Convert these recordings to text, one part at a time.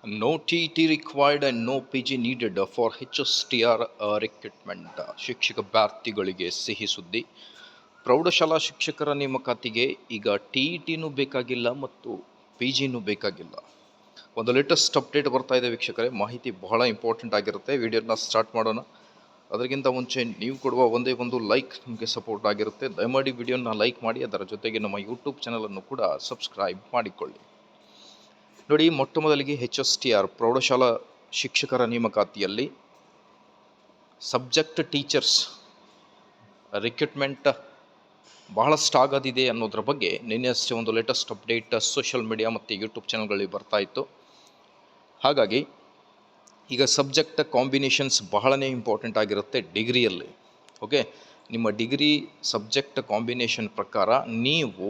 No TET required and no PG needed for HSTR recruitment. ಶಿಕ್ಷಕ ಭರ್ತಿಗಳಿಗೆ ಸಿಹಿ ಸುದ್ದಿ. ಪ್ರೌಢಶಾಲಾ ಶಿಕ್ಷಕರ ನೇಮಕಾತಿಗೆ ಈಗ TETನೂ ಬೇಕಾಗಿಲ್ಲ ಮತ್ತು PGನೂ ಬೇಕಾಗಿಲ್ಲ. ಒಂದು ಲೇಟೆಸ್ಟ್ ಅಪ್ಡೇಟ್ ಬರ್ತಾ ಇದೆ ವೀಕ್ಷಕರೇ. ಮಾಹಿತಿ ಬಹಳ ಇಂಪಾರ್ಟೆಂಟ್ ಆಗಿರುತ್ತೆ. ವಿಡಿಯೋನ ಸ್ಟಾರ್ಟ್ ಮಾಡೋಣ. ಅದಕ್ಕಿಂತ ಮುಂಚೆ ನೀವು ಕೊಡುವ ಒಂದೇ ಒಂದು ಲೈಕ್ ನಿಮಗೆ ಸಪೋರ್ಟ್ ಆಗಿರುತ್ತೆ. ದಯಮಾಡಿ ವಿಡಿಯೋನ ಲೈಕ್ ಮಾಡಿ, ಅದರ ಜೊತೆಗೆ ನಮ್ಮ ಯೂಟ್ಯೂಬ್ ಚಾನಲನ್ನು ಕೂಡ ಸಬ್ಸ್ಕ್ರೈಬ್ ಮಾಡಿಕೊಳ್ಳಿ. ನೋಡಿ, ಮೊಟ್ಟ ಮೊದಲಿಗೆ HSTR ಪ್ರೌಢಶಾಲಾ ಶಿಕ್ಷಕರ ನೇಮಕಾತಿಯಲ್ಲಿ ಸಬ್ಜೆಕ್ಟ್ ಟೀಚರ್ಸ್ ರಿಕ್ರೂಟ್ಮೆಂಟ್ ಬಹಳಷ್ಟು ಆಗೋದಿದೆ ಅನ್ನೋದ್ರ ಬಗ್ಗೆ ನಿನ್ನೆ ಅಷ್ಟೇ ಒಂದು ಲೇಟೆಸ್ಟ್ ಅಪ್ಡೇಟ್ ಸೋಷಿಯಲ್ ಮೀಡಿಯಾ ಮತ್ತು ಯೂಟ್ಯೂಬ್ ಚಾನಲ್ಗಳಲ್ಲಿ ಬರ್ತಾ ಇತ್ತು. ಹಾಗಾಗಿ ಈಗ ಸಬ್ಜೆಕ್ಟ್ ಕಾಂಬಿನೇಷನ್ಸ್ ಬಹಳನೇ ಇಂಪಾರ್ಟೆಂಟ್ ಆಗಿರುತ್ತೆ ಡಿಗ್ರಿಯಲ್ಲಿ. ಓಕೆ, ನಿಮ್ಮ ಡಿಗ್ರಿ ಸಬ್ಜೆಕ್ಟ್ ಕಾಂಬಿನೇಷನ್ ಪ್ರಕಾರ ನೀವು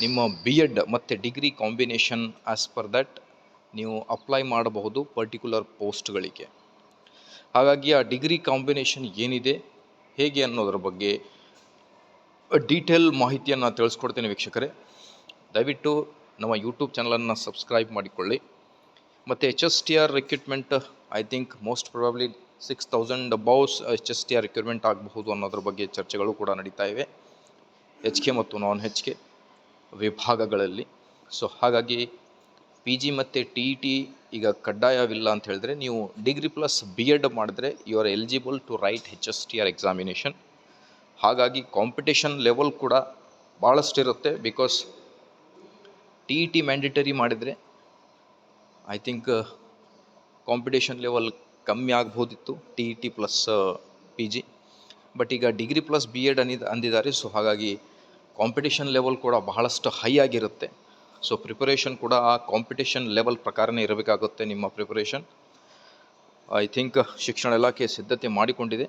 ನಿಮ್ಮ BEd ಮತ್ತು degree combination as per that ನೀವು ಅಪ್ಲೈ ಮಾಡಬಹುದು ಪರ್ಟಿಕ್ಯುಲರ್ ಪೋಸ್ಟ್ಗಳಿಗೆ. ಹಾಗಾಗಿ ಆ ಡಿಗ್ರಿ ಕಾಂಬಿನೇಷನ್ ಏನಿದೆ, ಹೇಗೆ ಅನ್ನೋದ್ರ ಬಗ್ಗೆ ಡೀಟೇಲ್ ಮಾಹಿತಿಯನ್ನು ತಿಳಿಸ್ಕೊಡ್ತೇನೆ ವೀಕ್ಷಕರೇ. ದಯವಿಟ್ಟು ನಮ್ಮ ಯೂಟ್ಯೂಬ್ ಚಾನಲನ್ನು ಸಬ್ಸ್ಕ್ರೈಬ್ ಮಾಡಿಕೊಳ್ಳಿ. ಮತ್ತು HSTR recruitment I think most probably 6,000 aboves HSTR recruitment ಆಗಬಹುದು ಅನ್ನೋದ್ರ ಬಗ್ಗೆ ಚರ್ಚೆಗಳು ಕೂಡ ನಡೀತಾ ಇವೆ, HK ಮತ್ತು ನಾನ್ HK ವಿಭಾಗಗಳಲ್ಲಿ. ಸೊ ಹಾಗಾಗಿ PG ಮತ್ತು TET ಈಗ ಕಡ್ಡಾಯವಿಲ್ಲ ಅಂತ ಹೇಳಿದ್ರೆ, ನೀವು ಡಿಗ್ರಿ ಪ್ಲಸ್ BEd ಮಾಡಿದ್ರೆ you are eligible to write HSTR examination. ಹಾಗಾಗಿ ಕಾಂಪಿಟೇಷನ್ ಲೆವೆಲ್ ಕೂಡ ಭಾಳಷ್ಟು ಇರುತ್ತೆ. ಬಿಕಾಸ್ TET ಮ್ಯಾಂಡೇಟರಿ ಮಾಡಿದರೆ ಐ ಥಿಂಕ್ ಕಾಂಪಿಟೇಷನ್ ಲೆವೆಲ್ ಕಮ್ಮಿ ಆಗ್ಬೋದಿತ್ತು TET ಪ್ಲಸ್ PG. ಬಟ್ ಈಗ ಡಿಗ್ರಿ ಪ್ಲಸ್ BEd ಅಂದಿದ್ದಾರೆ. ಸೊ ಹಾಗಾಗಿ ಕಾಂಪಿಟೇಷನ್ ಲೆವೆಲ್ ಕೂಡ ಬಹಳಷ್ಟು ಹೈ ಆಗಿರುತ್ತೆ. ಸೊ ಪ್ರಿಪರೇಷನ್ ಕೂಡ ಆ ಕಾಂಪಿಟೇಷನ್ ಲೆವೆಲ್ ಪ್ರಕಾರನೇ ಇರಬೇಕಾಗುತ್ತೆ ನಿಮ್ಮ ಪ್ರಿಪರೇಷನ್. ಐ ಥಿಂಕ್ ಶಿಕ್ಷಣ ಇಲಾಖೆ ಸಿದ್ಧತೆ ಮಾಡಿಕೊಂಡಿದೆ.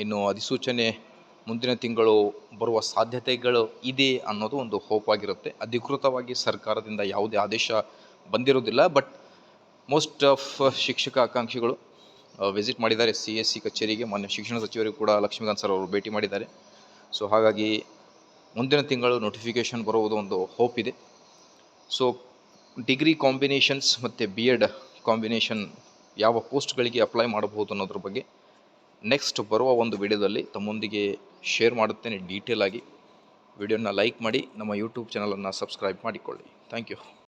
ಇನ್ನು ಅಧಿಸೂಚನೆ ಮುಂದಿನ ತಿಂಗಳು ಬರುವ ಸಾಧ್ಯತೆಗಳು ಇದೆ ಅನ್ನೋದು ಒಂದು ಹೋಪ್ ಆಗಿರುತ್ತೆ. ಅಧಿಕೃತವಾಗಿ ಸರ್ಕಾರದಿಂದ ಯಾವುದೇ ಆದೇಶ ಬಂದಿರೋದಿಲ್ಲ. ಬಟ್ ಮೋಸ್ಟ್ ಆಫ್ ಶಿಕ್ಷಕ ಆಕಾಂಕ್ಷಿಗಳು ವಿಸಿಟ್ ಮಾಡಿದ್ದಾರೆ CSE ಕಚೇರಿಗೆ. ಮಾನ್ಯ ಶಿಕ್ಷಣ ಸಚಿವರಿಗೂ ಕೂಡ ಲಕ್ಷ್ಮೀಕಾಂತ್ ಸರ್ ಅವರು ಭೇಟಿ ಮಾಡಿದ್ದಾರೆ. ಸೊ ಹಾಗಾಗಿ ಮುಂದಿನ ತಿಂಗಳು ನೋಟಿಫಿಕೇಷನ್ ಬರುವುದು ಒಂದು ಹೋಪ್ ಇದೆ. ಸೊ ಡಿಗ್ರಿ ಕಾಂಬಿನೇಷನ್ಸ್ ಮತ್ತು BEd ಕಾಂಬಿನೇಷನ್ ಯಾವ ಪೋಸ್ಟ್ಗಳಿಗೆ ಅಪ್ಲೈ ಮಾಡಬಹುದು ಅನ್ನೋದ್ರ ಬಗ್ಗೆ ನೆಕ್ಸ್ಟ್ ಬರುವ ಒಂದು ವಿಡಿಯೋದಲ್ಲಿ ತಮ್ಮೊಂದಿಗೆ ಶೇರ್ ಮಾಡುತ್ತೇನೆ ಡೀಟೇಲ್ ಆಗಿ. ವಿಡಿಯೋನ ಲೈಕ್ ಮಾಡಿ, ನಮ್ಮ ಯೂಟ್ಯೂಬ್ ಚಾನಲನ್ನು ಸಬ್ಸ್ಕ್ರೈಬ್ ಮಾಡಿಕೊಳ್ಳಿ. Thank you.